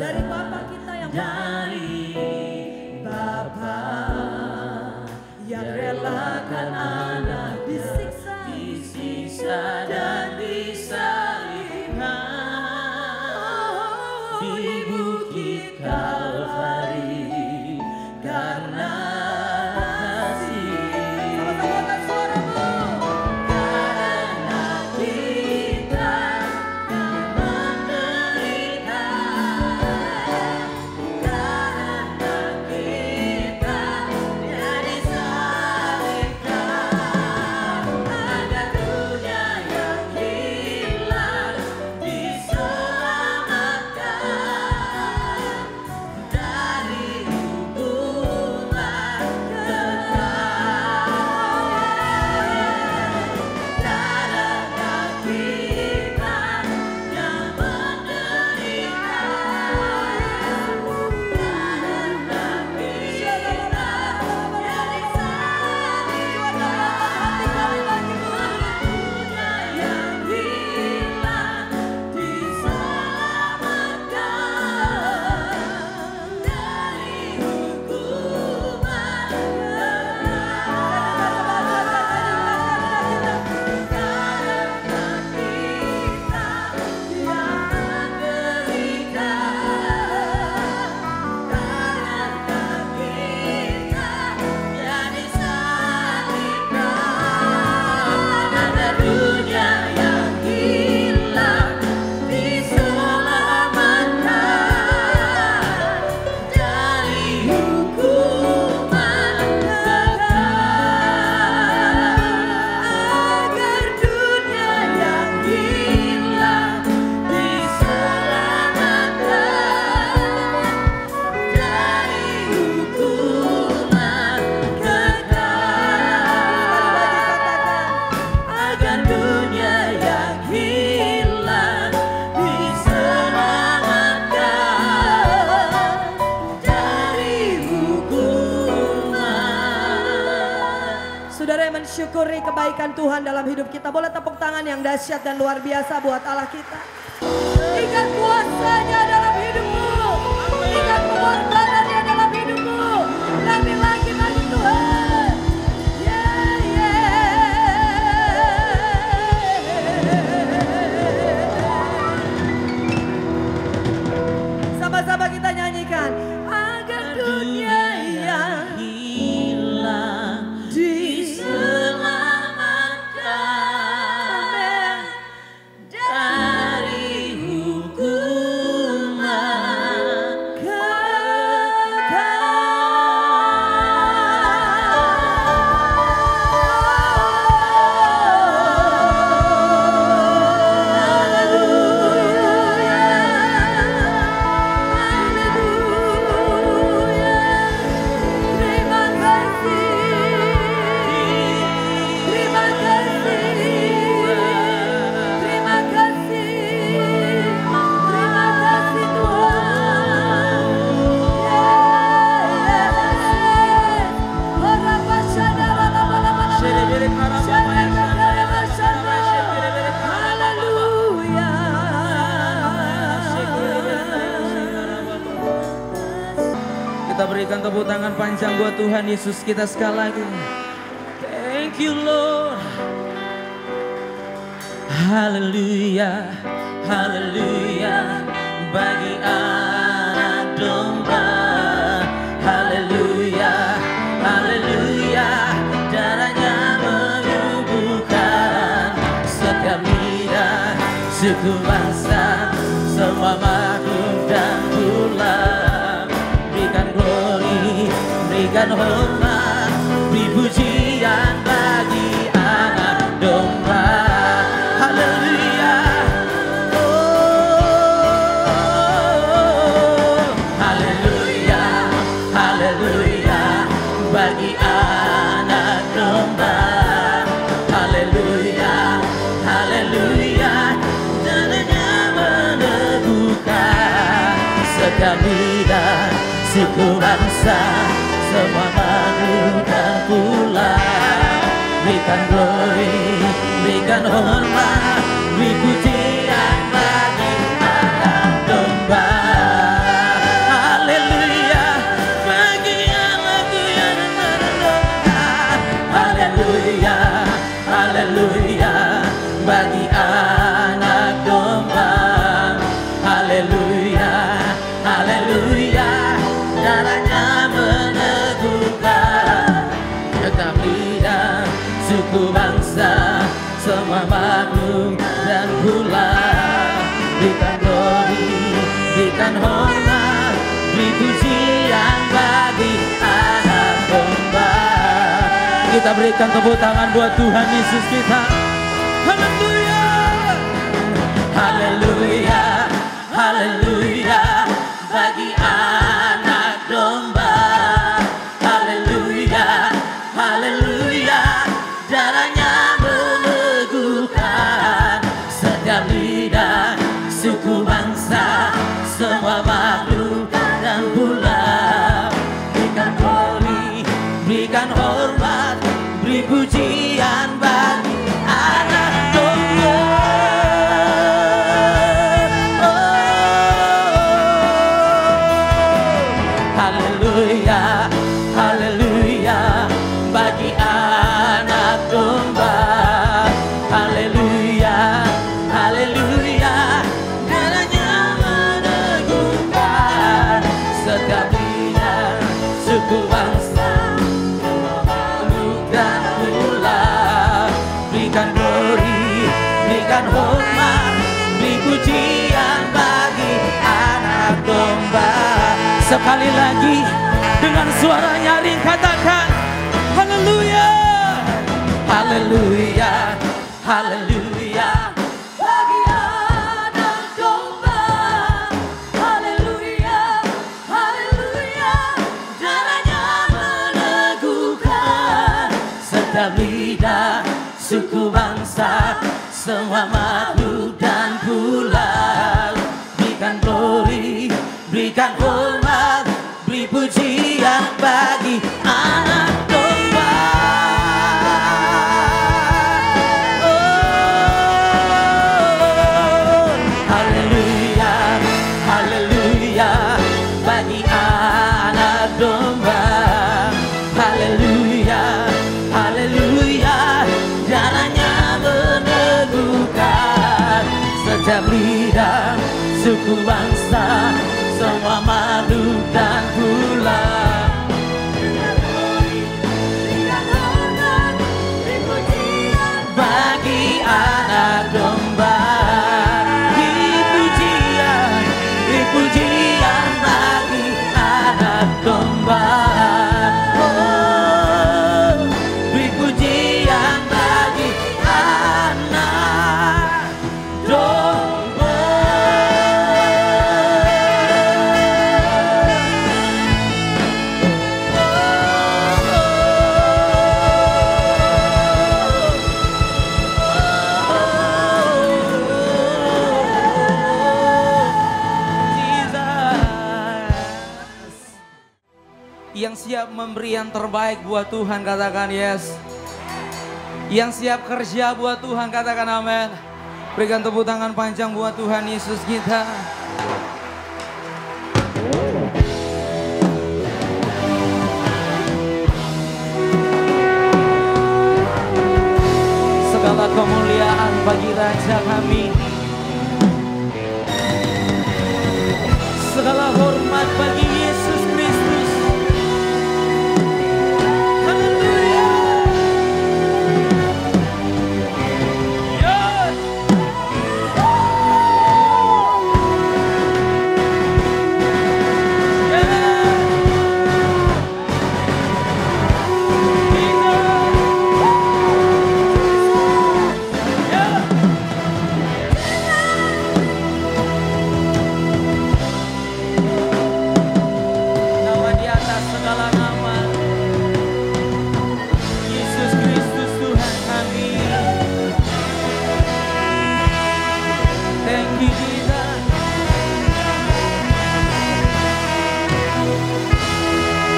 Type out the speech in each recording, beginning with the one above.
dari Bapa kita yang Bapa yang relakan anak disiksa dan disalibkan di bukit Kalvari karena kasih. Sama-sama suaramu. Karena kita yang menderita, karena kita yang disalibkan, agar dunia yang hilang diselamatkan dari hukuman kekal. Karena kita yang menderita, karena kita yang disalibkan, dunia yang hilang diselamatkan dari hukuman Saudara yang mensyukuri kebaikan Tuhan dalam hidup kita, boleh tepuk tangan yang dahsyat dan luar biasa buat Allah kita. Ingat kuasanya dalam hidupmu, ingat pengorbanannya dalam hidupmu. Nanti lagi Tuhan. Sama-sama kita nyanyikan. Agar dunia yang hilang diselamatkan dari hukuman kekal. Kita berikan tepuk tangan panjang buat Tuhan Yesus kita sekali lagi. Thank you Lord. Haleluya, haleluya bagi anak domba. Haleluya, haleluya darahnya menyembuhkan setiap lidah, suku bangsa, semua makhluk dan bulan. Berikan glory, berikan hormat, beri pujian bagi anak domba. Haleluya, oh, haleluya, haleluya bagi anak domba. Haleluya, haleluya darahnya meneguhkan setiap lidah, suku bangsa, semua makhluk dan pula. Berikan glory, berikan hormat, beri pujian bagi anak domba. haleluya, haleluya bagi anak domba. Haleluya, haleluya, darahnya meneguhkan setiap lidah, suku bangsa, semua makhluk dan pula. Berikan glory, berikan hormat, beri pujian bagi anak domba. Kita berikan tepuk tangan buat Tuhan Yesus kita. Haleluya, haleluya, haleluya bagi anak domba. Haleluya, haleluya, darahnya meneguhkan setiap lidah, suku bangsa, semua makhluk dan pula. Berikan glory, berikan hormat, beri pujian bagi anak domba. Haleluya, haleluya bagi anak domba. Haleluya, haleluya, darahnya meneguhkan setiap lidah, suku bangsa, makhluk dan pula. Berikan glory, berikan hormat, beri pujian bagi anak domba. Sekali lagi dengan suara nyaring katakan haleluya, haleluya, haleluya bagi anak domba. Haleluya, haleluya, darahnya meneguhkan setiap lidah, suku bangsa, semua makhluk dan pula. Berikan glory, berikan hormat, beri pujian bagi anak domba. Oh, haleluya, haleluya bagi anak domba. Haleluya, haleluya, darahnya meneguhkan setiap lidah, suku bangsa, semua makhluk dan pula. Bagi anak domba, pujian, pujian bagi anak domba. Oh, pujian bagi anak domba. Yang siap memberi yang terbaik buat Tuhan katakan yes. Yang siap kerja buat Tuhan katakan amin. Berikan tepuk tangan panjang buat Tuhan Yesus kita. Segala kemuliaan bagi Raja kami, segala hormat bagi Yesus Kristus.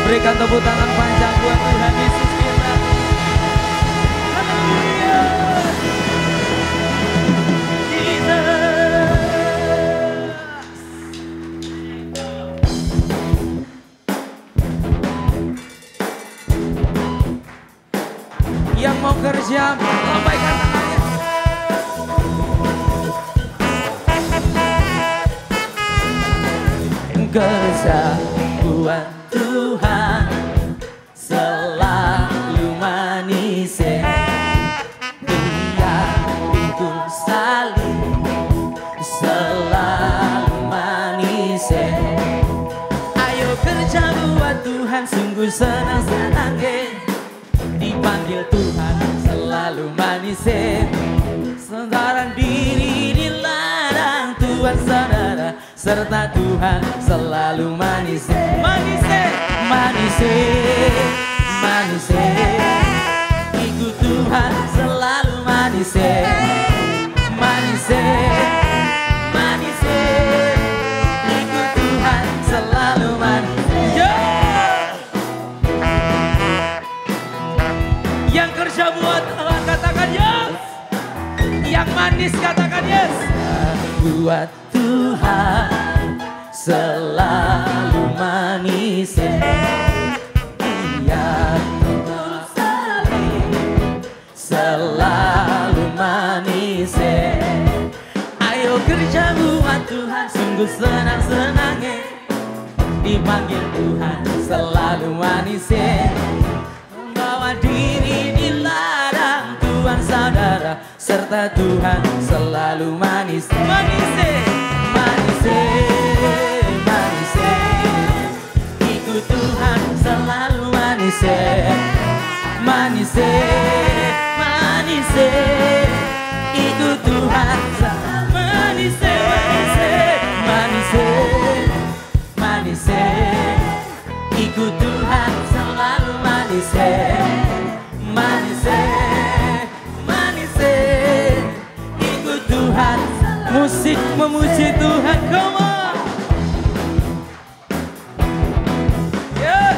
Berikan tepuk tangan panjang buat Tuhan Yesus kita. Haleluya. Jesus. Yang mau kerja, lambaikan tangannya. Kerja buat Tuhan selalu manis. Dia pikul salib selalu manis. Ayo kerja buat Tuhan, sungguh senang-senang. Dipanggil Tuhan selalu manis. Sekarang diri di ladang Tuhan saudara, serta Tuhan selalu manis. Manis, manis, manis. Ikut Tuhan selalu manis. Manis, manis. Ikut Tuhan selalu manis. Yang kerja buat Allah katakan yes. Yang manis katakan yes. Buat Tuhan selalu manis. Dia pikul salib selalu manis. Ayo kerja buat Tuhan, sungguh senang-senang. Dipanggil Tuhan selalu manis. Membawa diri di ladang Tuhan saudara, serta Tuhan selalu manis. Manis, manis, manis. Ikut Tuhan selalu manis. Manis, manis. Ikut Tuhan selalu manis. Manis, manis. Ikut Tuhan selalu manis. Manis, manis. Ikut Tuhan. Musik memuji Tuhan, come on. Yeah.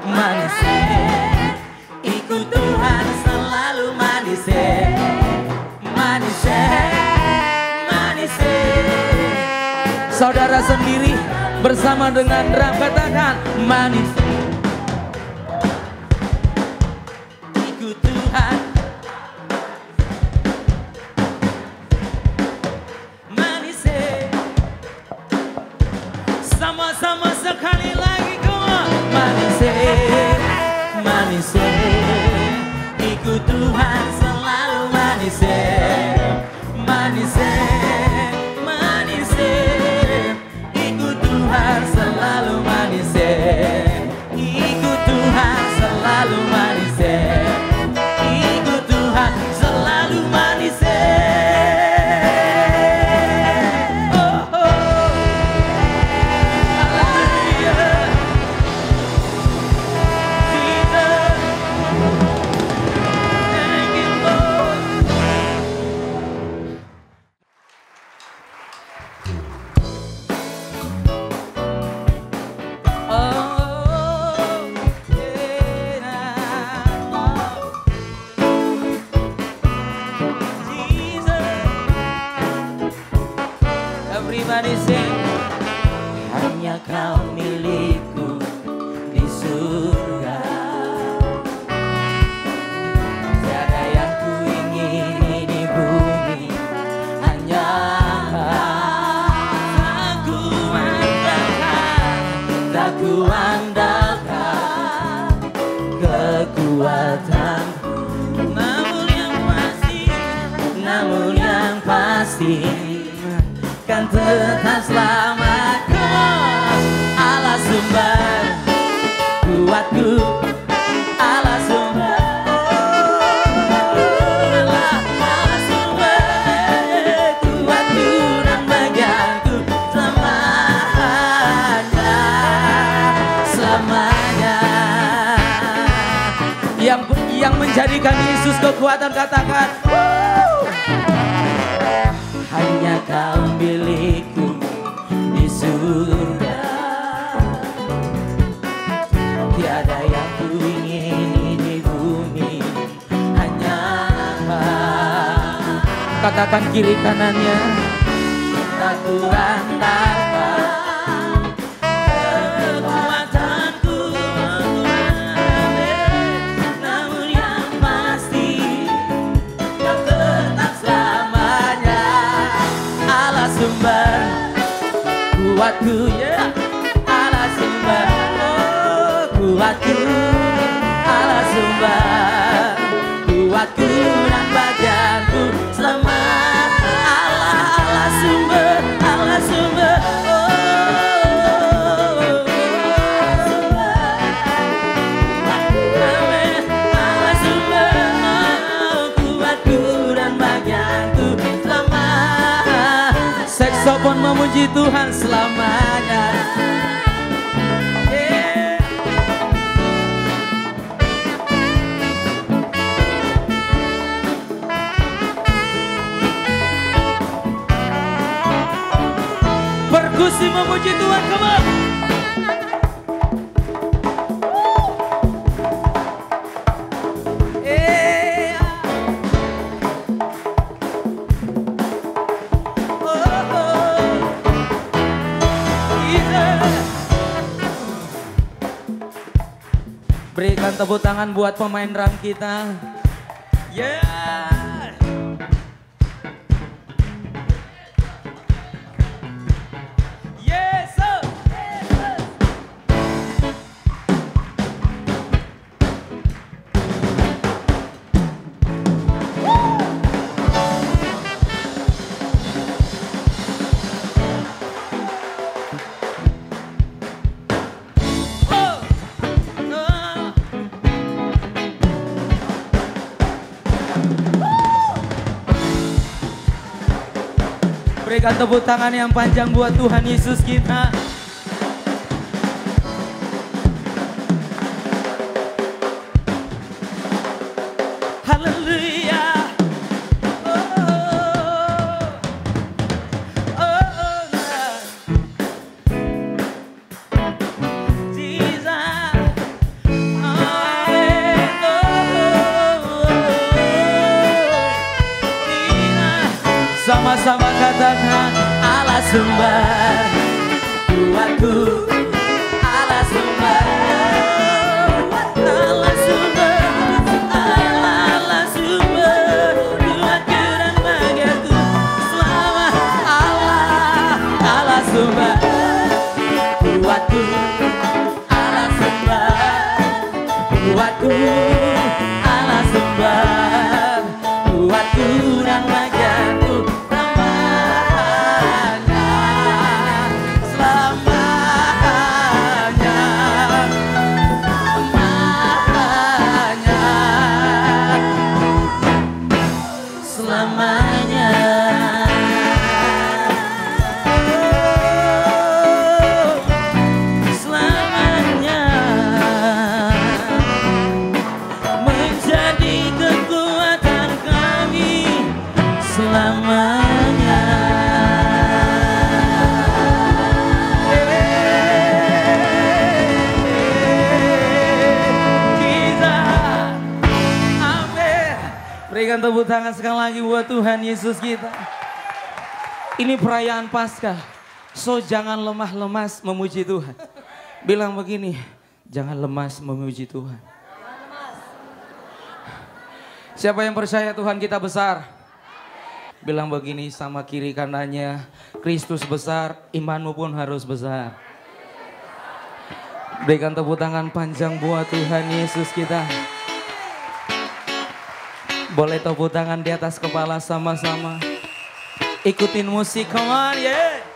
Manis, ikut Tuhan selalu manis. Manis, manis. Saudara sendiri bersama dengan drum katakan manis. Ikut Tuhan. Manis. Sama-sama sekali lagi. Manis, manis. Ikut Tuhan selalu manis. Manis, manis. Ikut Tuhan selalu manis. Ikut Tuhan selalu manis. Ikut Tuhan selalu manis. Everybody sing. Hanya kau milikku di surga. Tiada yang ku ingini di bumi, hanya aku andalkan, tak ku andalkan kekuatanku. Namun yang pasti kan tetap selamat. Allah sumber kuatku, Allah sumber, Allah sumber kuatku dan bagianku selamanya, selamanya. Yang menjadikan Yesus kekuatan, katakan. Hanya Kau milikku di surga. Tiada yang ku ingini di bumi, hanya Kau. Katakan kiri kanannya. Tak ku andalkan kekuatanku, namun yang pasti Kau tetap selamanya. Allah sumber kuatku, ya Allah sumber kuatku, Allah sumber kuatku dan bagianku selama. Allah sumber, Allah sumber, amin. Allah sumber kuatku dan bagianku selama. Saksofon memuji Tuhan selamanya. Perkusi memuji Tuhan, come on. Berikan tepuk tangan buat pemain drum kita. Yeah. Berikan tepuk tangan yang panjang buat Tuhan Yesus kita. Haleluya. Sama-sama katakan Allah sumber kuatku, Allah sumber, Allah sumber, Allah sumber kuatku dan bagianku selama. Allah sumber kuatku, Allah sumber kuatku, Allah sumber kuatku dan bagianku. Berikan tepuk tangan sekali lagi buat Tuhan Yesus kita. Ini perayaan Paskah, so jangan lemah lemas memuji Tuhan. Bilang begini, jangan lemas memuji Tuhan. Siapa yang percaya Tuhan kita besar? Bilang begini sama kiri kanannya, Kristus besar, imanmu pun harus besar. Berikan tepuk tangan panjang buat Tuhan Yesus kita. Boleh tepuk tangan di atas kepala sama-sama. Ikutin musik, come on, yeah.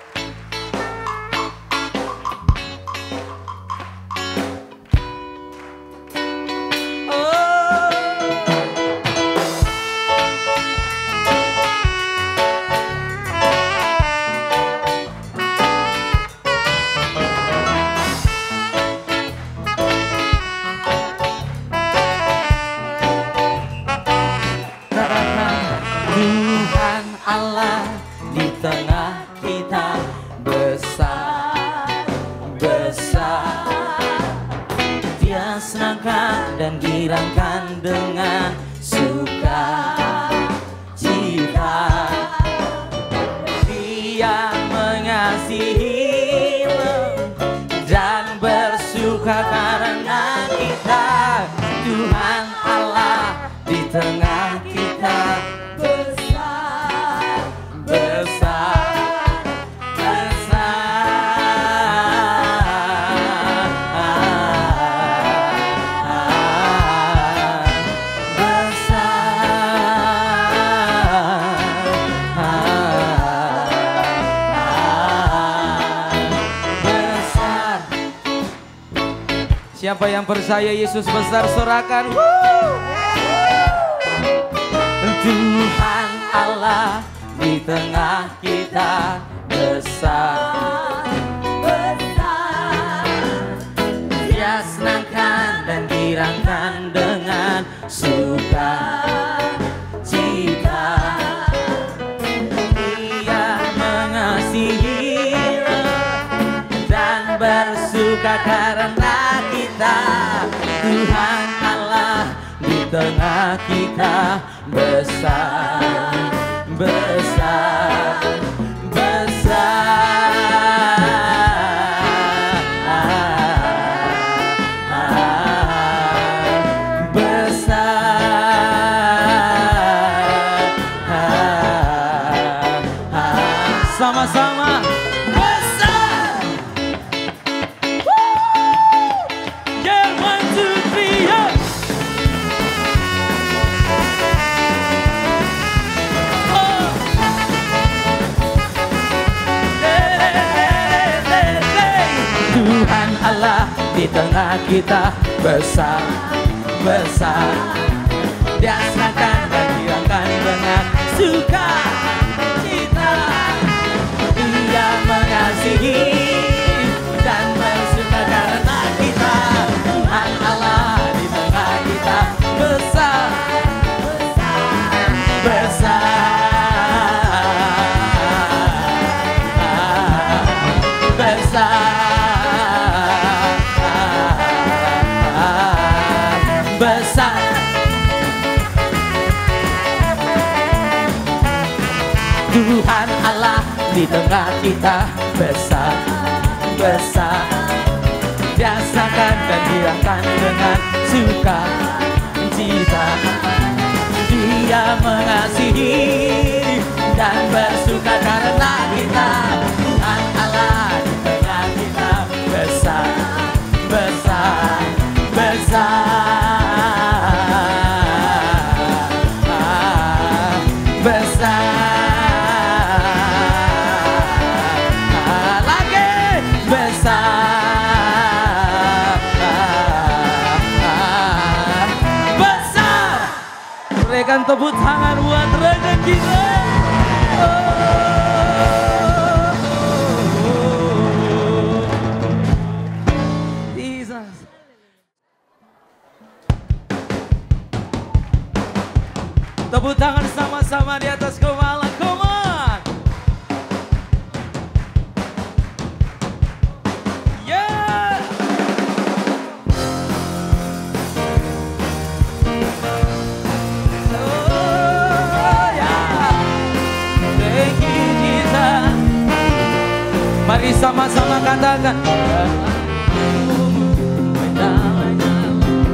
Allah di tengah kita besar, besar. Dia senangkan dan girangkan dengan sukacita. Dia mengasihimu dan bersuka karena kita. Tuhan Allah di tengah kita besar, besar, Siapa yang percaya Yesus besar, sorakan. Tuhan Allah di tengah kita besar, besar. Dia senangkan dan girangkan dengan sukacita. Dia mengasihi dan bersuka karena kita. Tuhan Allah di tengah kita besar, besar, besar. Sama-sama besar. Yeah, 1, 2, 3, yeah. Oh. Tuhan Allah di tengah kita besar, besar. Dia senangkan dan girangkan dengan sukacita. Dia mengasihi dan bersuka karena kita. Tuhan Allah di tengah kita besar, besar, besar, besar, besar. Tuhan Allah di tengah kita besar, besar. Dia senangkan dan girangkan dengan sukacita. Dia mengasihi dan bersuka karena kita. Tuhan Allah di tengah kita besar, besar, besar, besar. Berikan tepuk tangan buat rekan kita. Jesus. Tepuk tangan sama-sama di atas kepala. Come on. Yeah. Mari sama-sama katakan.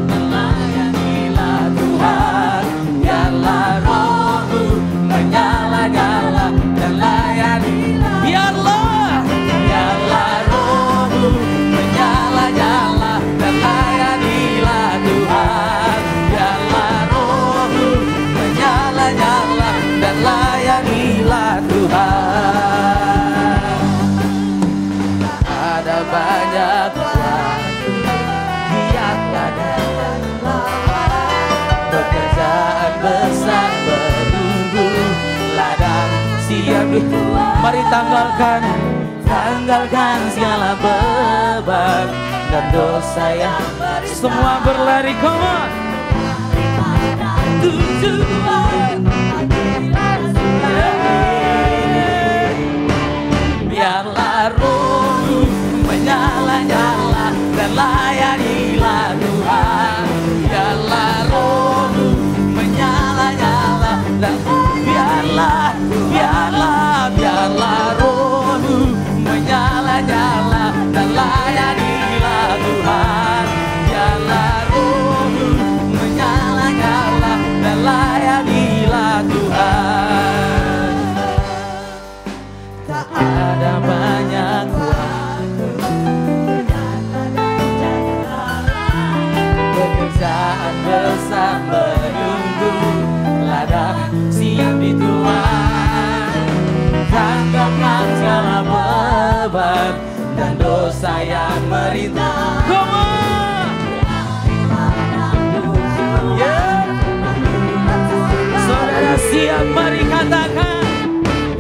Melayanilah Tuhan, biarlah rohmu menyala-nyala dan layanilah. Biarlah rohmu menyala-nyala dan layanilah Tuhan. Biarlah rohmu menyala-nyala dan layanilah Tuhan. Ada banyak waktu, biarlah pekerjaan besar menunggu ladang siap. Mari tanggalkan segala beban dan dosa yang semua berlari. Come on. Tujuan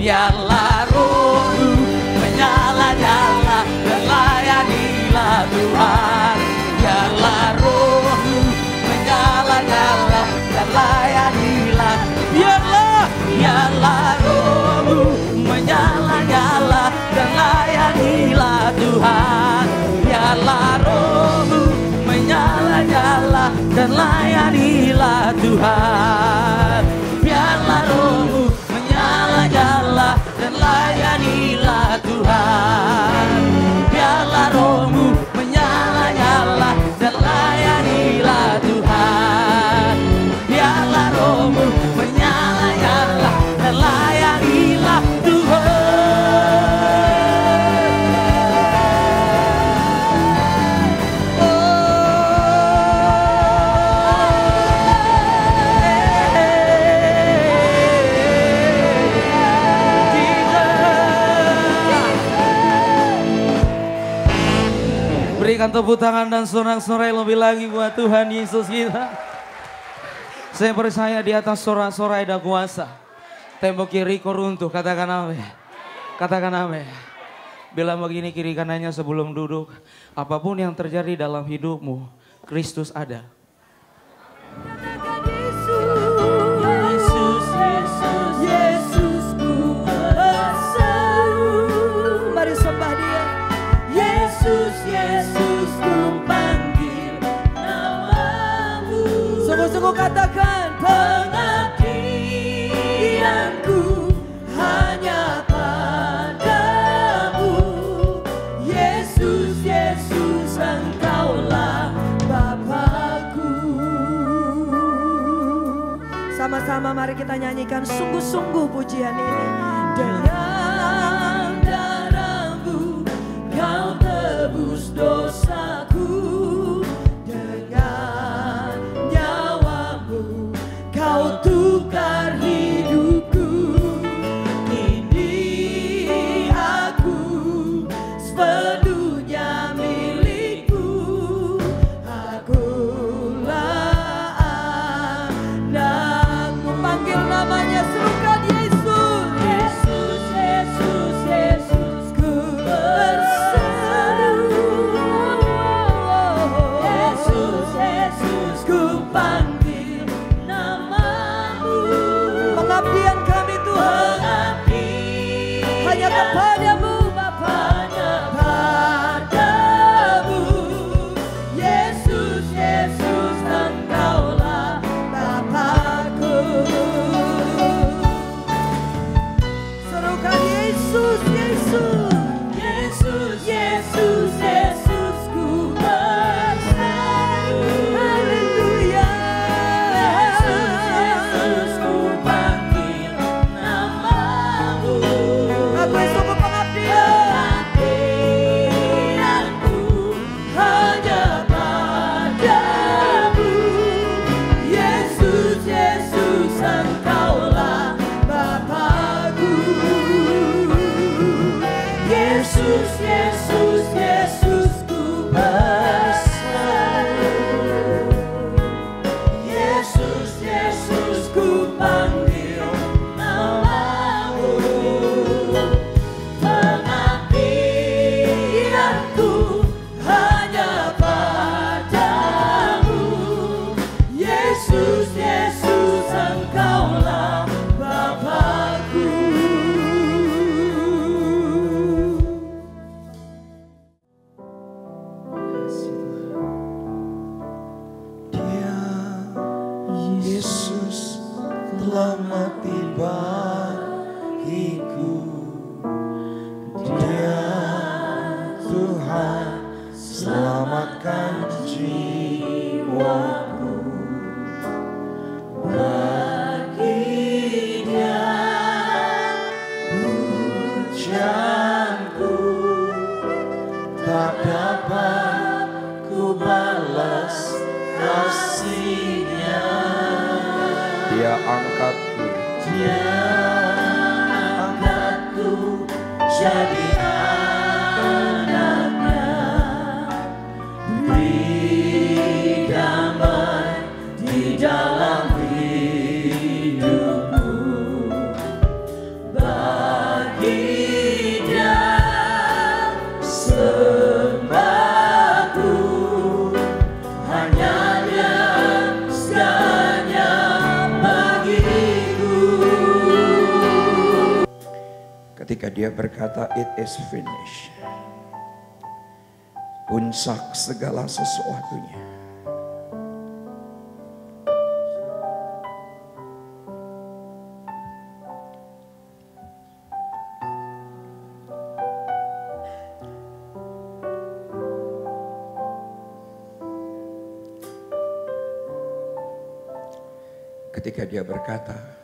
Biarlah rohmu menyala-nyala dan layanilah Tuhan. Biarlah rohmu menyala-nyala dan layanilah. Biarlah rohmu menyala-nyala dan layanilah Tuhan. Biarlah rohmu menyala-nyala dan layanilah Tuhan. Biarlah rohmu menyala-nyala dan layanilah Tuhan. Biarlah rohmu menyala-nyala dan layanilah Tuhan. Biarlah rohmu menyala-nyala dan layanilah Tuhan. Berikan tepuk tangan dan sorak-sorai lebih lagi buat Tuhan Yesus kita. Saya percaya di atas sorak-sorai ada kuasa. Tembok kiri runtuh, katakan amin. Katakan amin. Bilang begini kiri kanannya sebelum duduk. Apapun yang terjadi dalam hidupmu, Kristus ada. Katakan Yesus, Yesusku berseru. Mari sembah Dia. Yesus, ku panggil namamu. Sungguh-sungguh katakan, pengabdianku hanya padamu. Yesus, Engkaulah Bapakku. Sama-sama mari kita nyanyikan sungguh-sungguh pujian ini. Dengan darahmu Kau tebus dosaku, dengan nyawamu Kau tukar hidupku. Ini aku sepenuhnya milikku. Akulah anakmu. Panggil namanya, serukan Yesus. Yesus, ku berseru. Yesus, ku panggil namamu. Pengabdian kami Tuhan hanya kepadamu Bapa. Padamu Yesus, Engkaulah Bapakku. Serukan Yesus, Yesus, ku berseru. Haleluya. Yesus, ku panggil namamu. Aku sungguh pengabdianku hanya padamu. Yesus, Engkaulah Bapakku. Yesus, ku berseru. Yesus, ku panggil namamu. Pengabdianku hanya padamu. Yesus, Engkaulah Bapakku. Yesus telah mati bagiku. Dia Tuhan selamatkan jiwaku. Bagi Dia pujianku tak dapat ku balas kasih-Nya. Dia angkatku jadi anaknya. Beri damai di dalam hidupku. Ketika dia berkata, "It is finished." Puncak segala sesuatunya. Ketika dia berkata,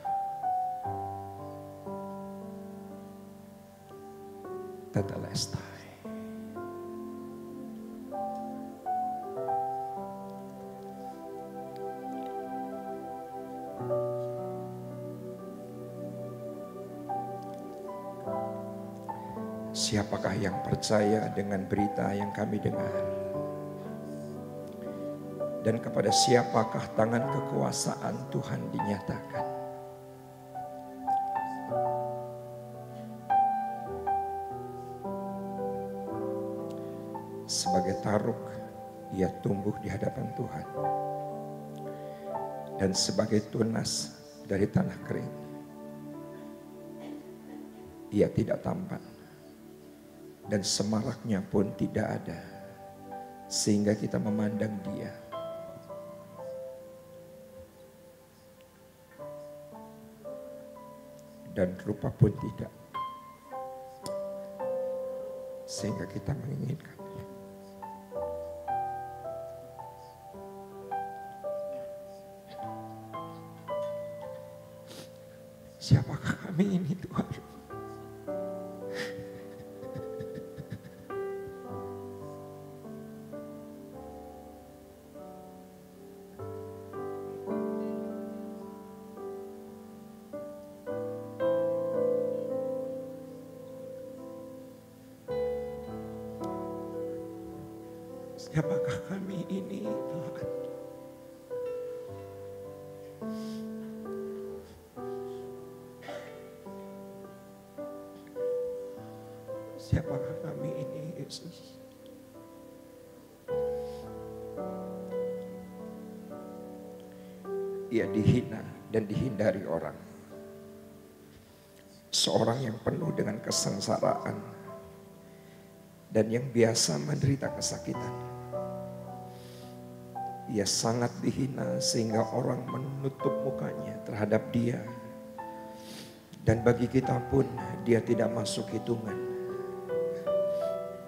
"Tetelestai." Siapakah yang percaya dengan berita yang kami dengar? Dan kepada siapakah tangan kekuasaan Tuhan dinyatakan? Sebagai taruk, ia tumbuh di hadapan Tuhan. Dan sebagai tunas dari tanah kering, ia tidak tampan. Dan semaraknya pun tidak ada. Sehingga kita memandang dia. Dan rupa pun tidak. Sehingga kita menginginkannya. Siapakah kami ini, Tuhan? Siapakah kami ini, Tuhan? Siapakah kami ini, Yesus? Ia dihina dan dihindari orang. Seorang yang penuh dengan kesengsaraan dan yang biasa menderita kesakitan. Ia sangat dihina sehingga orang menutup mukanya terhadap dia. Dan bagi kita pun dia tidak masuk hitungan.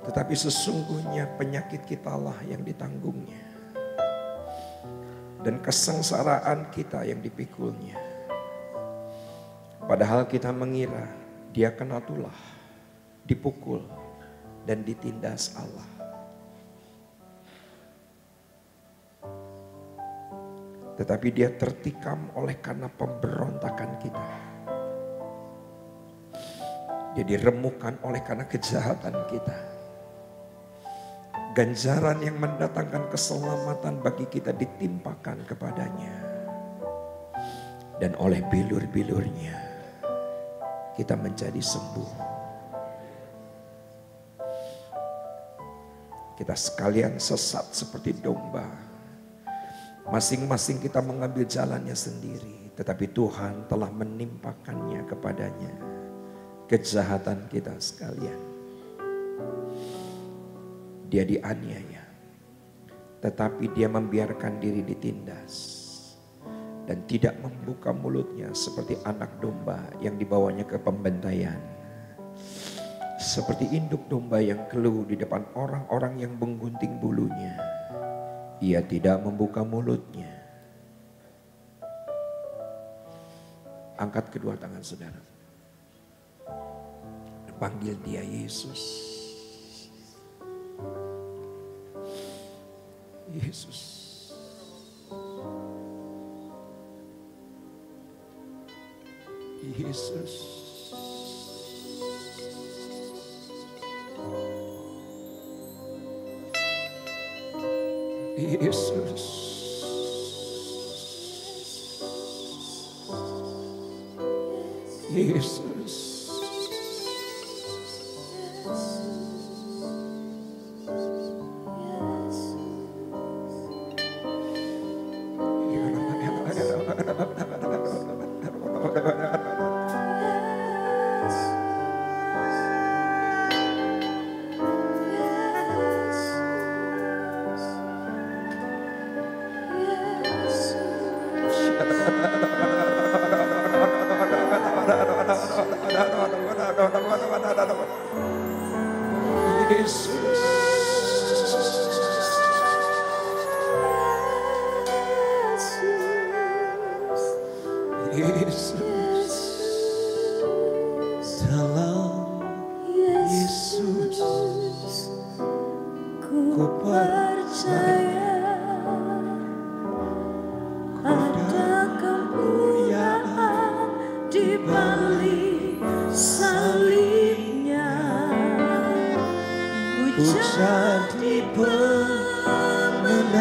Tetapi sesungguhnya penyakit kitalah yang ditanggungnya. Dan kesengsaraan kita yang dipikulnya. Padahal kita mengira dia kena tulah, dipukul dan ditindas Allah. Tetapi dia tertikam oleh karena pemberontakan kita. Dia diremukkan oleh karena kejahatan kita. Ganjaran yang mendatangkan keselamatan bagi kita ditimpakan kepadanya. Dan oleh bilur-bilurnya kita menjadi sembuh. Kita sekalian sesat seperti domba. Masing-masing kita mengambil jalannya sendiri. Tetapi Tuhan telah menimpakannya kepadanya. Kejahatan kita sekalian. Dia dianiaya. Tetapi dia membiarkan diri ditindas. Dan tidak membuka mulutnya seperti anak domba yang dibawanya ke pembantaian. Seperti induk domba yang keluh di depan orang-orang yang menggunting bulunya. Ia tidak membuka mulutnya. Angkat kedua tangan saudara. Panggil dia Yesus. Yesus. Yesus. Yesus. Yesus. Dalam Yesus ku percaya ada kemuliaan di balik salibnya. Ku jadi pemenang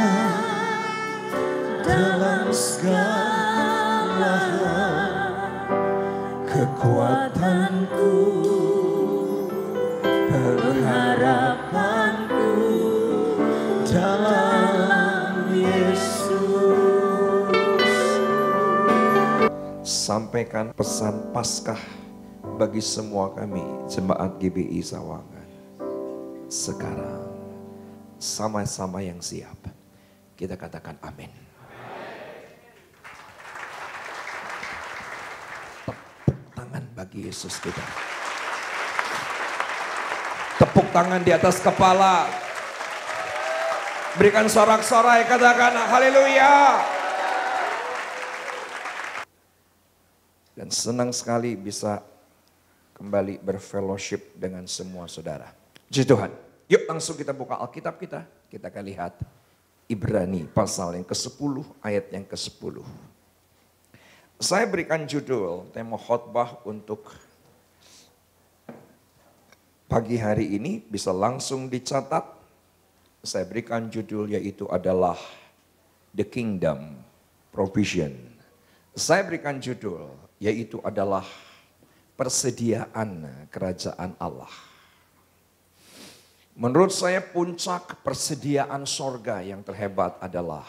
dalam segala hal. Kekuatanku, pengharapanku dalam Yesus. Sampaikan pesan Paskah bagi semua kami Jemaat GBI Sawangan. Sekarang sama-sama yang siap, kita katakan amin. Tepuk tangan bagi Yesus kita. Tepuk tangan di atas kepala. Berikan sorak-sorai, katakan haleluya. Dan senang sekali bisa kembali berfellowship dengan semua saudara. Puji Tuhan. Yuk langsung kita buka Alkitab kita. Kita akan lihat Ibrani pasal yang ke-10 ayat yang ke-10. Saya berikan judul tema khotbah untuk pagi hari ini, bisa langsung dicatat. Saya berikan judul yaitu adalah The Kingdom Provision. Saya berikan judul yaitu adalah persediaan kerajaan Allah. Menurut saya puncak persediaan sorga yang terhebat adalah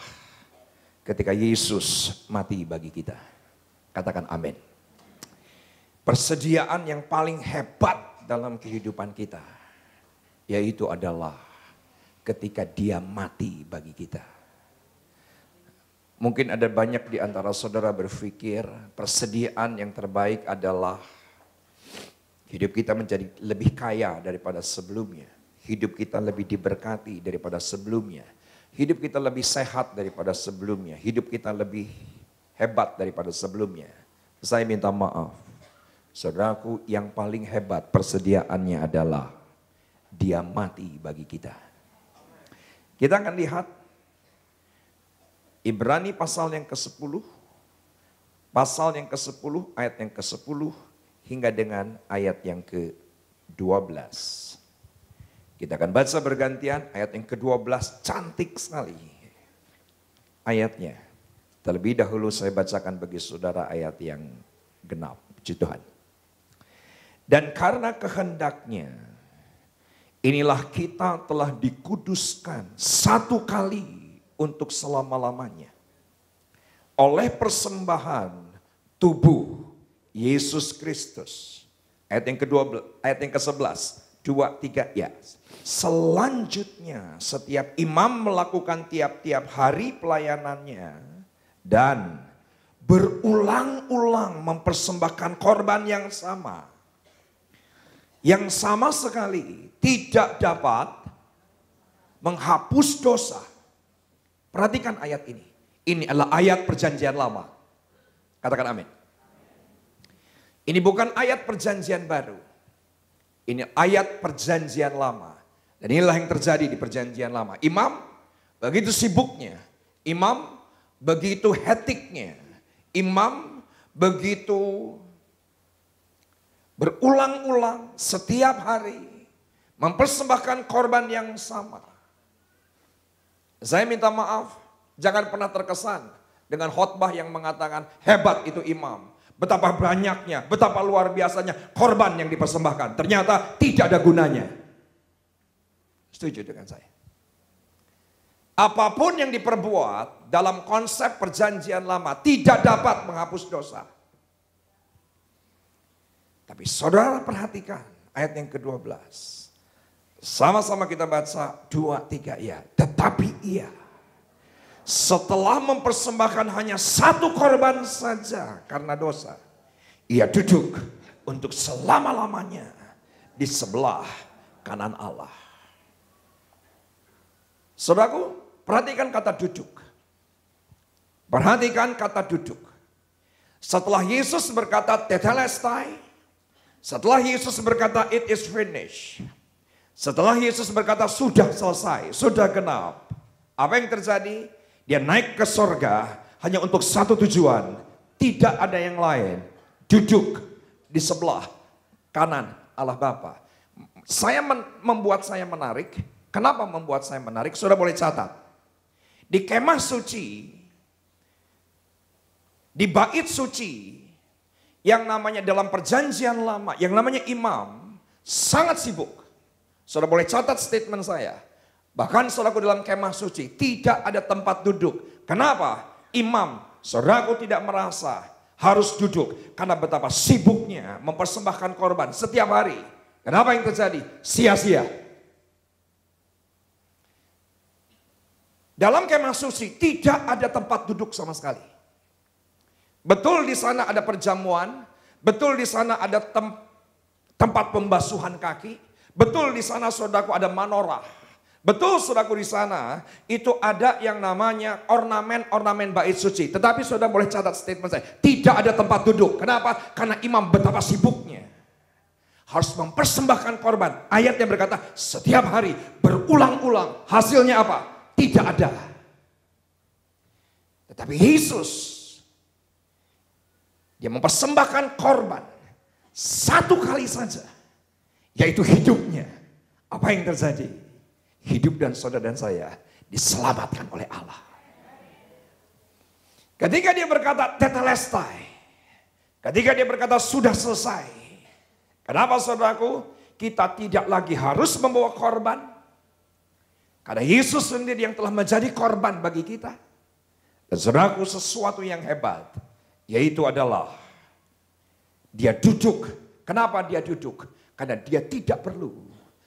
ketika Yesus mati bagi kita. Katakan amin. Persediaan yang paling hebat dalam kehidupan kita yaitu adalah ketika Dia mati bagi kita. Mungkin ada banyak di antara saudara berpikir persediaan yang terbaik adalah hidup kita menjadi lebih kaya daripada sebelumnya. Hidup kita lebih diberkati daripada sebelumnya. Hidup kita lebih sehat daripada sebelumnya. Hidup kita lebih hebat daripada sebelumnya. Saya minta maaf. Saudaraku, yang paling hebat persediaannya adalah Dia mati bagi kita. Kita akan lihat Ibrani pasal yang ke-10. Pasal yang ke-10, ayat yang ke-10 hingga dengan ayat yang ke-12. Kita akan baca bergantian, ayat yang ke-12 cantik sekali ayatnya. Terlebih dahulu saya bacakan bagi saudara ayat yang genap. Puji Tuhan. Dan karena kehendaknya, inilah kita telah dikuduskan satu kali untuk selama-lamanya. Oleh persembahan tubuh Yesus Kristus. Ayat yang ke-12, ayat yang ke-11. 2, 3 ya. Selanjutnya setiap imam melakukan tiap-tiap hari pelayanannya dan berulang-ulang mempersembahkan korban yang sama. Yang sama sekali tidak dapat menghapus dosa. Perhatikan ayat ini. Ini adalah ayat perjanjian lama. Katakan amin. Ini bukan ayat perjanjian baru. Ini ayat perjanjian lama. Dan inilah yang terjadi di perjanjian lama. Imam begitu sibuknya. Imam begitu hektiknya. Imam begitu berulang-ulang setiap hari mempersembahkan korban yang sama. Saya minta maaf, jangan pernah terkesan dengan khotbah yang mengatakan hebat itu imam. Betapa banyaknya, betapa luar biasanya korban yang dipersembahkan. Ternyata tidak ada gunanya. Setuju dengan saya? Apapun yang diperbuat dalam konsep perjanjian lama tidak dapat menghapus dosa. Tapi saudara perhatikan ayat yang ke-12. Sama-sama kita baca 2, 3 ya. Tetapi ia setelah mempersembahkan hanya satu korban saja karena dosa, ia duduk untuk selama-lamanya di sebelah kanan Allah. Saudaraku, perhatikan kata duduk. Perhatikan kata duduk. Setelah Yesus berkata tetelestai, setelah Yesus berkata it is finished, setelah Yesus berkata sudah selesai, sudah genap, apa yang terjadi? Dia naik ke sorga hanya untuk satu tujuan, tidak ada yang lain, duduk di sebelah kanan Allah Bapa. Membuat saya menarik. Kenapa membuat saya menarik? Saudara boleh catat. Di kemah suci, di bait suci, yang namanya dalam perjanjian lama, yang namanya imam, sangat sibuk. Saudara boleh catat statement saya. Bahkan saudaraku dalam kemah suci, tidak ada tempat duduk. Kenapa? Imam, saudaraku tidak merasa harus duduk. Karena betapa sibuknya mempersembahkan korban setiap hari. Kenapa yang terjadi? Sia-sia. Dalam kemah suci tidak ada tempat duduk sama sekali. Betul di sana ada perjamuan, betul di sana ada tempat pembasuhan kaki, betul di sana saudaraku ada manorah. Betul saudaraku di sana itu ada yang namanya ornamen bait suci. Tetapi saudara boleh catat statement saya, tidak ada tempat duduk. Kenapa? Karena imam betapa sibuknya harus mempersembahkan korban. Ayatnya berkata setiap hari berulang-ulang. Hasilnya apa? Tidak ada. Tetapi Yesus, dia mempersembahkan korban satu kali saja, yaitu hidupnya. Apa yang terjadi? Hidup dan saudara dan saya diselamatkan oleh Allah. Ketika dia berkata tetelestai, ketika dia berkata sudah selesai. Kenapa saudaraku? Kita tidak lagi harus membawa korban. Karena Yesus sendiri yang telah menjadi korban bagi kita. Dan saudaraku, sesuatu yang hebat, yaitu adalah dia duduk. Kenapa dia duduk? Karena dia tidak perlu,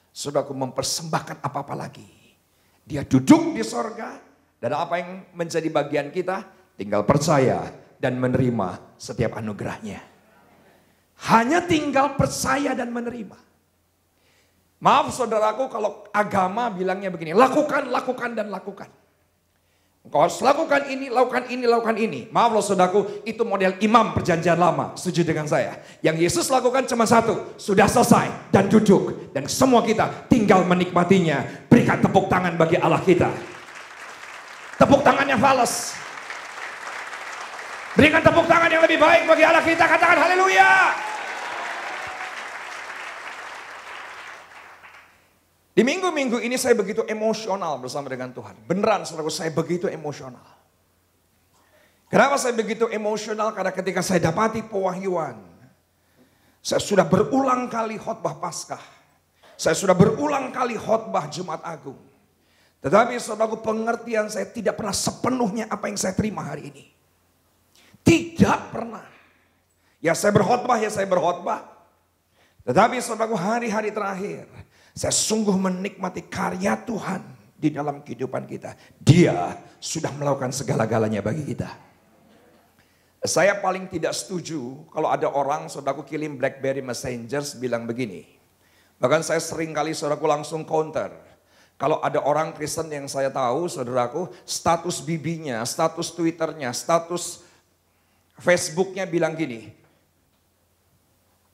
saudaraku, mempersembahkan apa-apa lagi. Dia duduk di sorga, dan apa yang menjadi bagian kita, tinggal percaya dan menerima setiap anugerahnya. Hanya tinggal percaya dan menerima. Maaf saudaraku kalau agama bilangnya begini, lakukan, lakukan, dan lakukan. Engkau harus lakukan ini, lakukan ini, lakukan ini. Maaf loh saudaraku, itu model imam perjanjian lama. Setuju dengan saya? Yang Yesus lakukan cuma satu, sudah selesai dan duduk. Dan semua kita tinggal menikmatinya. Berikan tepuk tangan bagi Allah kita. Tepuk tangannya fales. Berikan tepuk tangan yang lebih baik bagi Allah kita. Katakan haleluya. Di minggu-minggu ini saya begitu emosional bersama dengan Tuhan. Beneran saudaraku, saya begitu emosional. Kenapa saya begitu emosional? Karena ketika saya dapati pewahyuan, saya sudah berulang kali khotbah Paskah. Saya sudah berulang kali khotbah Jumat Agung. Tetapi saudaraku, pengertian saya tidak pernah sepenuhnya apa yang saya terima hari ini. Tidak pernah. Ya saya berkhotbah, ya saya berkhotbah. Tetapi saudaraku, hari-hari terakhir saya sungguh menikmati karya Tuhan di dalam kehidupan kita. Dia sudah melakukan segala-galanya bagi kita. Saya paling tidak setuju kalau ada orang, saudaraku, kirim BlackBerry Messengers bilang begini. Bahkan saya sering kali saudaraku langsung counter. Kalau ada orang Kristen yang saya tahu, saudaraku, status BB-nya, status Twitternya, status Facebooknya bilang gini.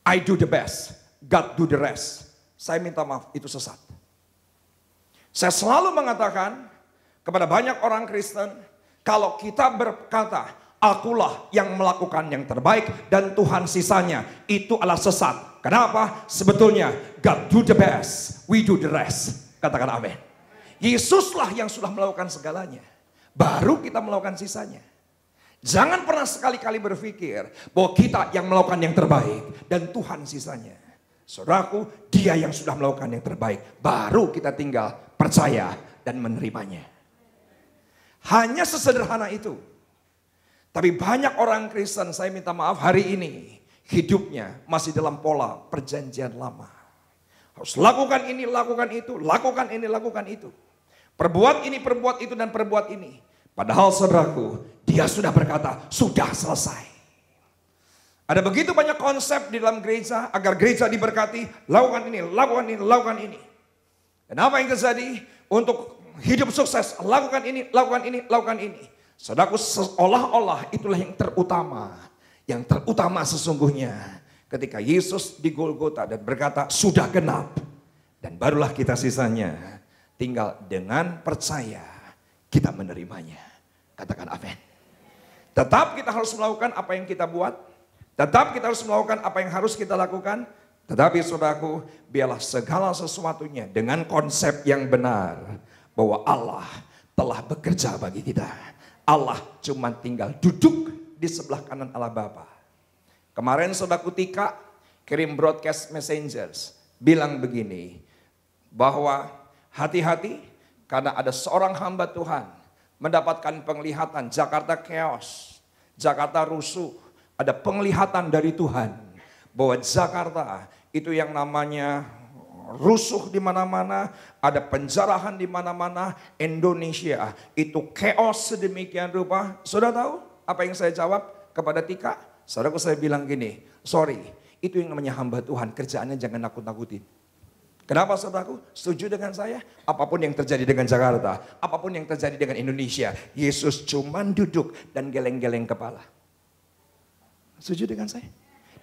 I do the best, God do the rest. Saya minta maaf, itu sesat. Saya selalu mengatakan kepada banyak orang Kristen, kalau kita berkata, akulah yang melakukan yang terbaik dan Tuhan sisanya, itu adalah sesat. Kenapa? Sebetulnya God do the best, we do the rest. Katakan amin. Yesuslah yang sudah melakukan segalanya, baru kita melakukan sisanya. Jangan pernah sekali-kali berpikir bahwa kita yang melakukan yang terbaik dan Tuhan sisanya. Saudaraku, dia yang sudah melakukan yang terbaik. Baru kita tinggal percaya dan menerimanya. Hanya sesederhana itu. Tapi banyak orang Kristen, saya minta maaf, hari ini hidupnya masih dalam pola perjanjian lama. Harus lakukan ini, lakukan itu, lakukan ini, lakukan itu. Perbuat ini, perbuat itu, dan perbuat ini. Padahal saudaraku, dia sudah berkata, sudah selesai. Ada begitu banyak konsep di dalam gereja agar gereja diberkati. Lakukan ini, lakukan ini, lakukan ini. Dan apa yang terjadi? Untuk hidup sukses, lakukan ini, lakukan ini, lakukan ini. Saudaraku, seolah-olah itulah yang terutama. Yang terutama sesungguhnya. Ketika Yesus di Golgota dan berkata, sudah genap. Dan barulah kita sisanya. Tinggal dengan percaya kita menerimanya. Katakan amin. Tetap kita harus melakukan apa yang kita buat. Tetap kita harus melakukan apa yang harus kita lakukan. Tetapi saudaraku, biarlah segala sesuatunya dengan konsep yang benar. Bahwa Allah telah bekerja bagi kita. Allah cuma tinggal duduk di sebelah kanan Allah Bapa. Kemarin saudaraku Tika kirim broadcast messengers. Bilang begini. Bahwa hati-hati karena ada seorang hamba Tuhan. Mendapatkan penglihatan Jakarta chaos. Jakarta rusuh. Ada penglihatan dari Tuhan. Bahwa Jakarta itu yang namanya rusuh di mana-mana, ada penjarahan di mana-mana. Indonesia itu chaos sedemikian rupa. Sudah tahu apa yang saya jawab kepada Tika? Saudaraku, saya bilang gini, sorry, itu yang namanya hamba Tuhan, kerjaannya jangan nakut-nakutin. Kenapa saudaraku? Setuju dengan saya? Apapun yang terjadi dengan Jakarta, apapun yang terjadi dengan Indonesia, Yesus cuman duduk dan geleng-geleng kepala. Setuju dengan saya?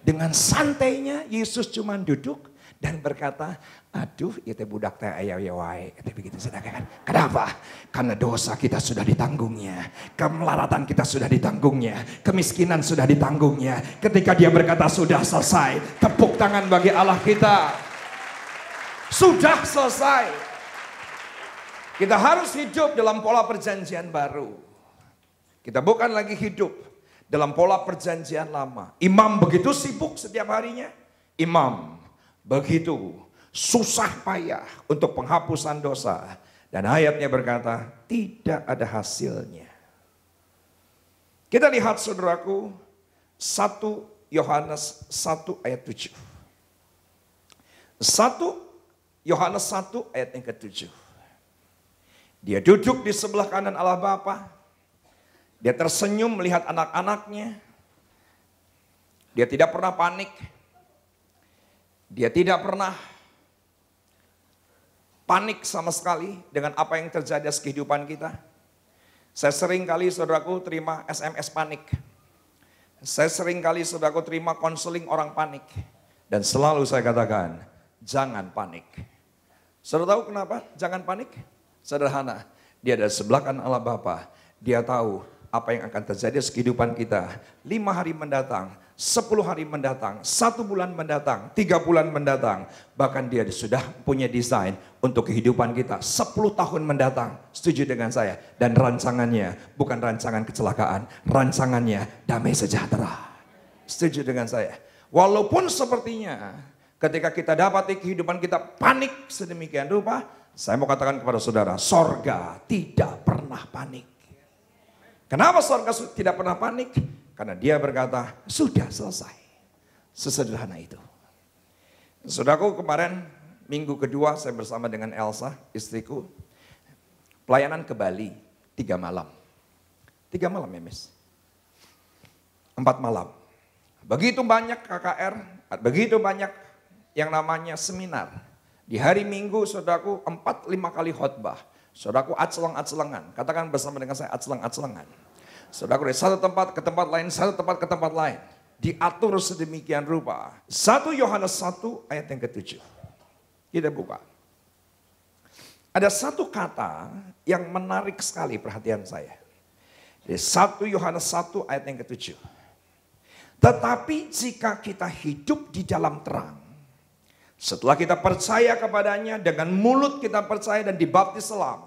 Dengan santainya Yesus cuman duduk dan berkata, aduh itu budak teh ayah-ayah, kata begitu saudara. Kenapa? Karena dosa kita sudah ditanggungnya, kemelaratan kita sudah ditanggungnya, kemiskinan sudah ditanggungnya. Ketika dia berkata sudah selesai, tepuk tangan bagi Allah kita. Sudah selesai. Kita harus hidup dalam pola perjanjian baru. Kita bukan lagi hidup dalam pola perjanjian lama. Imam begitu sibuk setiap harinya. Imam begitu susah payah untuk penghapusan dosa. Dan ayatnya berkata, tidak ada hasilnya. Kita lihat saudaraku, 1 Yohanes 1 ayat 7. 1 Yohanes 1 ayat yang ke-7. Dia duduk di sebelah kanan Allah Bapa. Dia tersenyum melihat anak-anaknya. Dia tidak pernah panik. Dia tidak pernah panik sama sekali dengan apa yang terjadi di kehidupan kita. Saya sering kali saudaraku terima SMS panik. Saya sering kali saudaraku terima konseling orang panik. Dan selalu saya katakan, jangan panik. Saudara tahu kenapa? Jangan panik. Sederhana, dia ada sebelah kanan Allah Bapa. Dia tahu apa yang akan terjadi di kehidupan kita. 5 hari mendatang, 10 hari mendatang, 1 bulan mendatang, 3 bulan mendatang. Bahkan dia sudah punya desain untuk kehidupan kita 10 tahun mendatang. Setuju dengan saya? Dan rancangannya bukan rancangan kecelakaan. Rancangannya damai sejahtera. Setuju dengan saya? Walaupun sepertinya ketika kita dapati kehidupan kita panik sedemikian rupa, saya mau katakan kepada saudara, sorga tidak pernah panik. Kenapa sorga tidak pernah panik? Karena dia berkata, sudah selesai. Sesederhana itu. Saudaraku, kemarin minggu kedua saya bersama dengan Elsa, istriku, pelayanan ke Bali 3 malam. 3 malam ya Miss? 4 malam. Begitu banyak KKR, begitu banyak yang namanya seminar. Di hari Minggu saudaraku 4-5 kali khotbah. Saudaraku acelang-acelangan. Katakan bersama dengan saya acelang-acelangan. Saudaraku dari satu tempat ke tempat lain, satu tempat ke tempat lain. Diatur sedemikian rupa. 1 Yohanes 1 ayat yang ke-7. Kita buka. Ada satu kata yang menarik sekali perhatian saya. Di 1 Yohanes 1 ayat yang ke-7. Tetapi jika kita hidup di dalam terang, setelah kita percaya kepadanya, dengan mulut kita percaya dan dibaptis selam.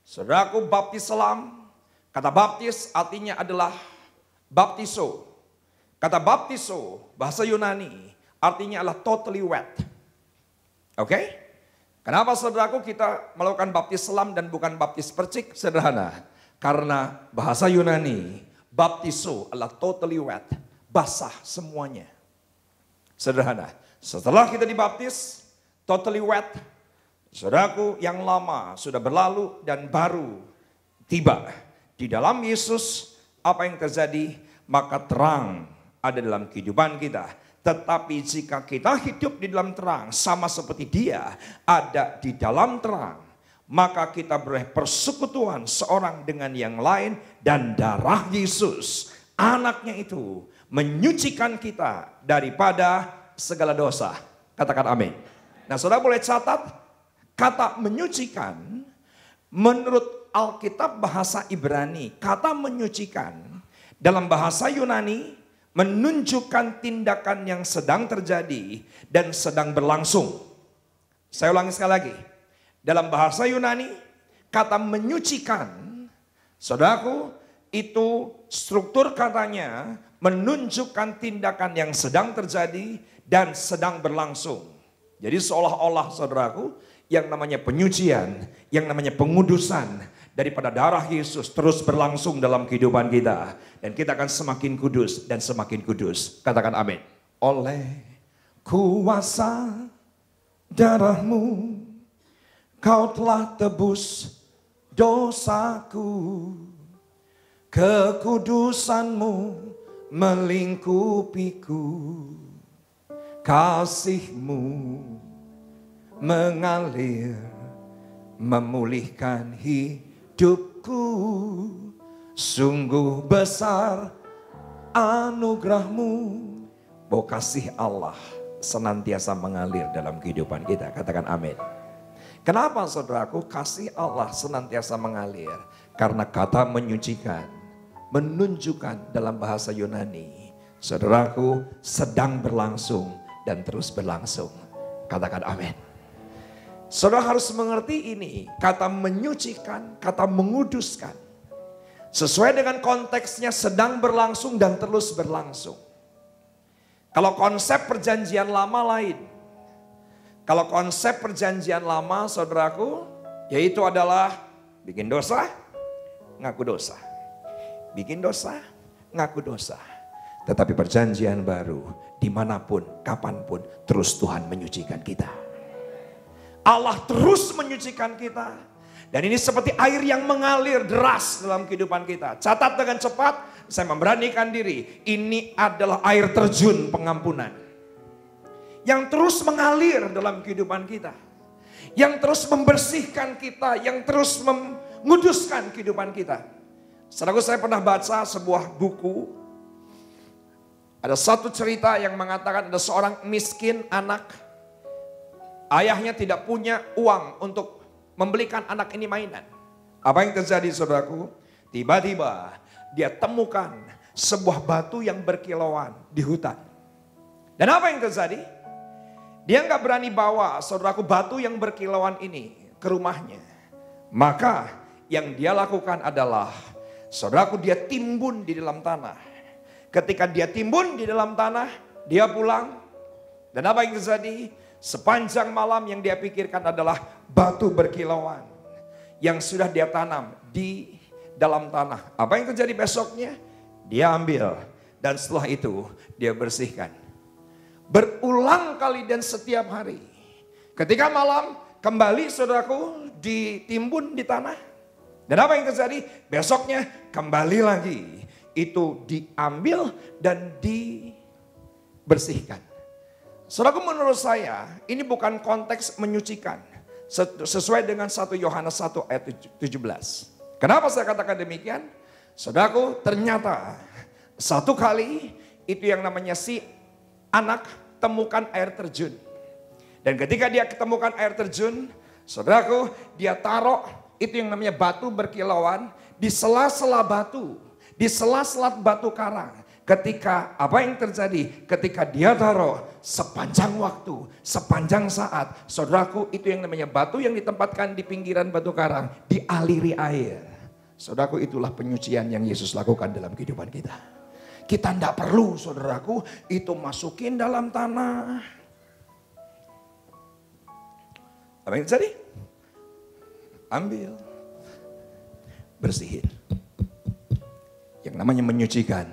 Saudaraku, baptis selam, kata baptis artinya adalah baptiso. Kata baptiso, bahasa Yunani, artinya adalah totally wet. Oke? Kenapa saudaraku kita melakukan baptis selam dan bukan baptis percik? Sederhana. Karena bahasa Yunani, baptiso adalah totally wet. Basah semuanya. Sederhana. Setelah kita dibaptis, totally wet, saudaraku yang lama sudah berlalu dan baru tiba. Di dalam Yesus, apa yang terjadi? Maka terang ada dalam kehidupan kita. Tetapi jika kita hidup di dalam terang, sama seperti Dia ada di dalam terang, maka kita boleh persekutuan seorang dengan yang lain, dan darah Yesus, anaknya itu, menyucikan kita daripada segala dosa. Katakan amin. Nah, saudara boleh catat, kata menyucikan, menurut Alkitab bahasa Ibrani, kata menyucikan dalam bahasa Yunani menunjukkan tindakan yang sedang terjadi dan sedang berlangsung. Saya ulangi sekali lagi. Dalam bahasa Yunani, kata menyucikan, saudaraku, itu struktur katanya menunjukkan tindakan yang sedang terjadi dan sedang berlangsung. Jadi seolah-olah, saudaraku, yang namanya penyucian, yang namanya pengudusan daripada darah Yesus terus berlangsung dalam kehidupan kita. Dan kita akan semakin kudus dan semakin kudus. Katakan amin. Oleh kuasa darah-Mu, Kau telah tebus dosaku. Kekudusan-Mu melingkupiku. Kasih-Mu mengalir, memulihkan hidupku. Sungguh besar anugerah-Mu. Bahwa kasih Allah senantiasa mengalir dalam kehidupan kita. Katakan amin. Kenapa saudaraku kasih Allah senantiasa mengalir? Karena kata menyucikan menunjukkan dalam bahasa Yunani, saudaraku, sedang berlangsung dan terus berlangsung. Katakan amin. Saudara harus mengerti ini, kata menyucikan, kata menguduskan, sesuai dengan konteksnya sedang berlangsung dan terus berlangsung. Kalau konsep perjanjian lama lain. Kalau konsep perjanjian lama, saudaraku, yaitu adalah bikin dosa, ngaku dosa. Bikin dosa, ngaku dosa. Tetapi perjanjian baru, dimanapun, kapanpun, terus Tuhan menyucikan kita. Allah terus menyucikan kita. Dan ini seperti air yang mengalir deras dalam kehidupan kita. Catat dengan cepat, saya memberanikan diri. Ini adalah air terjun pengampunan. Yang terus mengalir dalam kehidupan kita. Yang terus membersihkan kita. Yang terus menguduskan kehidupan kita. Saudaraku, saya pernah baca sebuah buku. Ada satu cerita yang mengatakan ada seorang miskin anak. Ayahnya tidak punya uang untuk membelikan anak ini mainan. Apa yang terjadi, saudaraku? Tiba-tiba dia temukan sebuah batu yang berkilauan di hutan. Dan apa yang terjadi? Dia nggak berani bawa, saudaraku, batu yang berkilauan ini ke rumahnya. Maka yang dia lakukan adalah, saudaraku, dia timbun di dalam tanah. Ketika dia timbun di dalam tanah, dia pulang. Dan apa yang terjadi? Sepanjang malam yang dia pikirkan adalah batu berkilauan yang sudah dia tanam di dalam tanah. Apa yang terjadi besoknya? Dia ambil dan setelah itu dia bersihkan. Berulang kali dan setiap hari. Ketika malam kembali, saudaraku, ditimbun di tanah. Dan apa yang terjadi? Besoknya kembali lagi. Itu diambil dan dibersihkan. Saudaraku, menurut saya ini bukan konteks menyucikan. Sesuai dengan 1 Yohanes 1 ayat 17. Kenapa saya katakan demikian? Saudaraku, ternyata satu kali itu yang namanya si anak temukan air terjun. Dan ketika dia ketemukan air terjun, saudaraku, dia taruh itu yang namanya batu berkilauan di sela-sela batu, di sela-sela batu karang. Ketika apa yang terjadi? Ketika dia taruh sepanjang waktu, sepanjang saat, saudaraku, itu yang namanya batu yang ditempatkan di pinggiran batu karang dialiri air. Saudaraku, itulah penyucian yang Yesus lakukan dalam kehidupan kita. Kita tidak perlu, saudaraku, itu masukin dalam tanah. Apa yang terjadi? Ambil, bersihin. Yang namanya menyucikan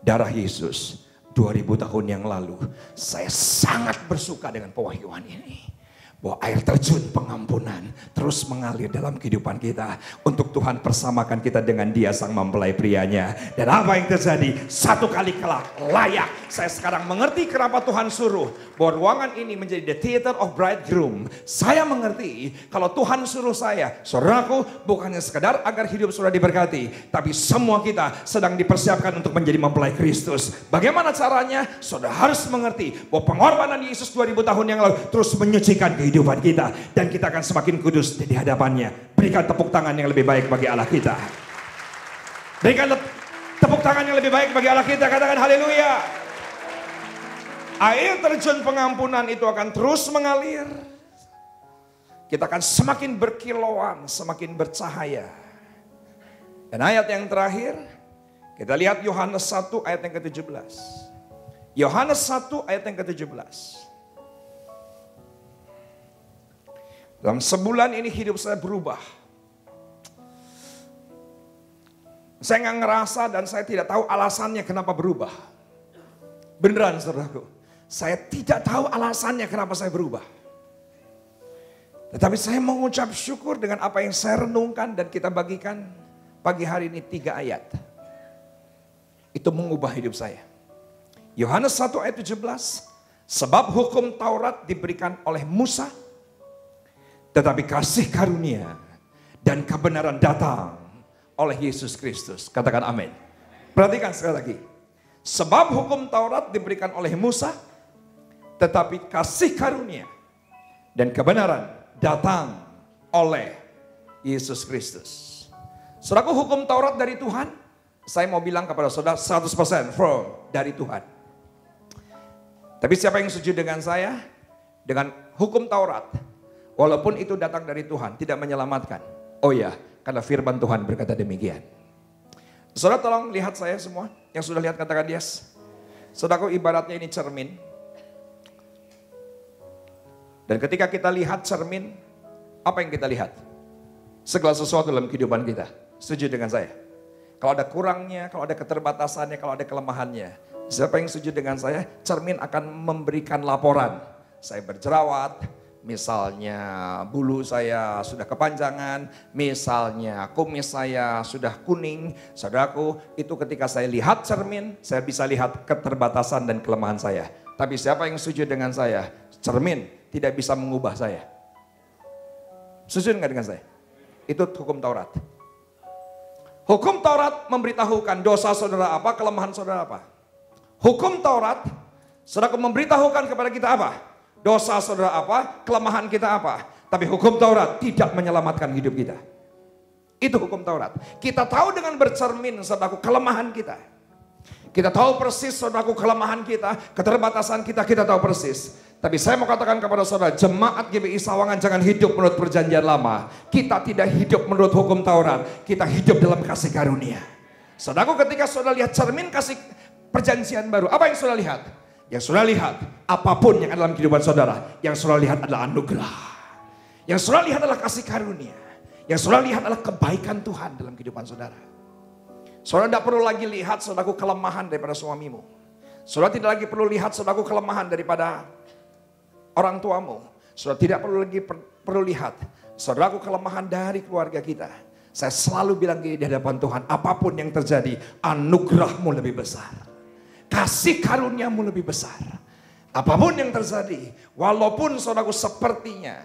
darah Yesus 2000 tahun yang lalu. Saya sangat bersuka dengan pewahyuan ini. bahwa air terjun pengampunan terus mengalir dalam kehidupan kita. Untuk Tuhan persamakan kita dengan Dia sang mempelai prianya. Dan apa yang terjadi? Satu kali kelak layak. Saya sekarang mengerti kenapa Tuhan suruh bahwa ruangan ini menjadi the theater of bridegroom. Saya mengerti kalau Tuhan suruh saya, saudaraku, bukannya sekedar agar hidup saudara diberkati, tapi semua kita sedang dipersiapkan untuk menjadi mempelai Kristus. Bagaimana caranya? Saudara harus mengerti bahwa pengorbanan Yesus 2000 tahun yang lalu terus menyucikan kehidupan kita, dan kita akan semakin kudus di hadapannya. Berikan tepuk tangan yang lebih baik bagi Allah kita. Berikan tepuk tangan yang lebih baik bagi Allah kita. Katakan haleluya. Air terjun pengampunan itu akan terus mengalir. Kita akan semakin berkilauan, semakin bercahaya. Dan ayat yang terakhir, kita lihat Yohanes 1 ayat yang ke-17. Yohanes 1 ayat yang ke-17. Dalam sebulan ini hidup saya berubah. Saya nggak ngerasa dan saya tidak tahu alasannya kenapa berubah. Beneran saudaraku. Saya tidak tahu alasannya kenapa saya berubah. Tetapi saya mengucap syukur dengan apa yang saya renungkan dan kita bagikan pagi hari ini 3 ayat. Itu mengubah hidup saya. Yohanes 1 ayat 17. Sebab hukum Taurat diberikan oleh Musa, tetapi kasih karunia dan kebenaran datang oleh Yesus Kristus. Katakan amin. Perhatikan sekali lagi. Sebab hukum Taurat diberikan oleh Musa, tetapi kasih karunia dan kebenaran datang oleh Yesus Kristus. Saudaraku, hukum Taurat dari Tuhan. Saya mau bilang kepada saudara 100% from dari Tuhan. Tapi siapa yang setuju dengan saya? Dengan hukum Taurat, walaupun itu datang dari Tuhan, tidak menyelamatkan. Oh ya, karena firman Tuhan berkata demikian. Saudara tolong lihat saya semua. Yang sudah lihat katakan yes. Saudaraku, ibaratnya ini cermin. Dan ketika kita lihat cermin, apa yang kita lihat? Segala sesuatu dalam kehidupan kita. Setuju dengan saya? Kalau ada kurangnya, kalau ada keterbatasannya, kalau ada kelemahannya. Siapa yang setuju dengan saya? Cermin akan memberikan laporan. Saya berjerawat, misalnya bulu saya sudah kepanjangan, misalnya kumis saya sudah kuning. Saudaraku, itu ketika saya lihat cermin, saya bisa lihat keterbatasan dan kelemahan saya. Tapi siapa yang setuju dengan saya? Cermin tidak bisa mengubah saya. Setuju nggak dengan saya? Itu hukum Taurat. Hukum Taurat memberitahukan dosa saudara apa, kelemahan saudara apa. Hukum Taurat, saudara memberitahukan kepada kita apa? Dosa saudara apa, kelemahan kita apa. Tapi hukum Taurat tidak menyelamatkan hidup kita. Itu hukum Taurat. Kita tahu dengan bercermin saudaraku kelemahan kita. Kita tahu persis saudaraku kelemahan kita, keterbatasan kita, kita tahu persis. Tapi saya mau katakan kepada saudara, jemaat GBI Sawangan jangan hidup menurut perjanjian lama. Kita tidak hidup menurut hukum Taurat, kita hidup dalam kasih karunia. Saudaraku, ketika saudara lihat cermin kasih perjanjian baru, apa yang saudara lihat? Yang saudara lihat, apapun yang ada dalam kehidupan saudara, yang saudara lihat adalah anugerah. Yang saudara lihat adalah kasih karunia. Yang saudara lihat adalah kebaikan Tuhan dalam kehidupan saudara. Saudara tidak perlu lagi lihat saudaraku kelemahan daripada suamimu. Saudara tidak lagi perlu lihat saudaraku kelemahan daripada orang tuamu. Saudara tidak perlu lihat saudaraku kelemahan dari keluarga kita. Saya selalu bilang gini di hadapan Tuhan, apapun yang terjadi, anugerahmu lebih besar. Kasih karuniamu lebih besar. Apapun yang terjadi, walaupun saudaraku sepertinya,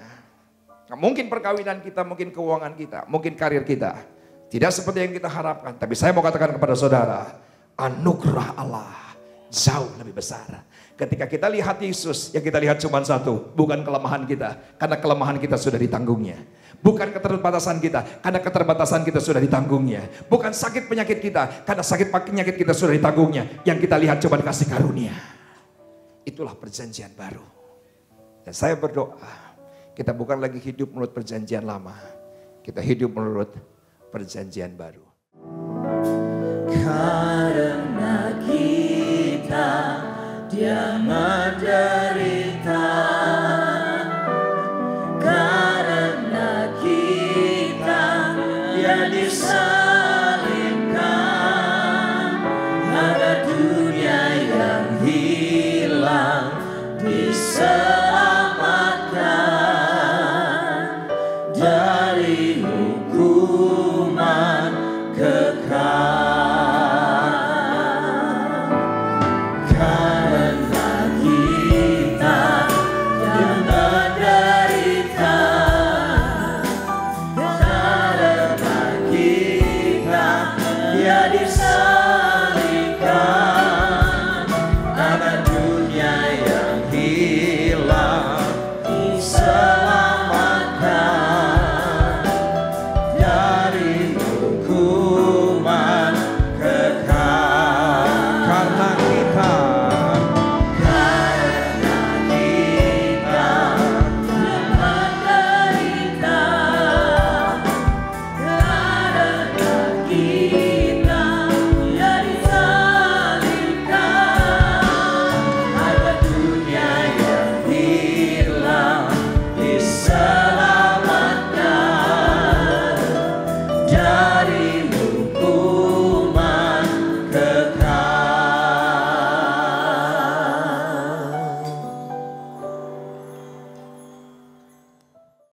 mungkin perkawinan kita, mungkin keuangan kita, mungkin karir kita, tidak seperti yang kita harapkan. Tapi saya mau katakan kepada saudara, anugerah Allah jauh lebih besar. Ketika kita lihat Yesus, yang kita lihat cuma satu, bukan kelemahan kita, karena kelemahan kita sudah ditanggungnya. Bukan keterbatasan kita, karena keterbatasan kita sudah ditanggungnya. Bukan sakit penyakit kita, karena sakit penyakit kita sudah ditanggungnya. Yang kita lihat cuma kasih karunia. Itulah perjanjian baru. Dan saya berdoa, kita bukan lagi hidup menurut perjanjian lama, kita hidup menurut perjanjian baru. Karena kita Dia menderita, karena kita Dia disalibkan, agar dunia yang hidup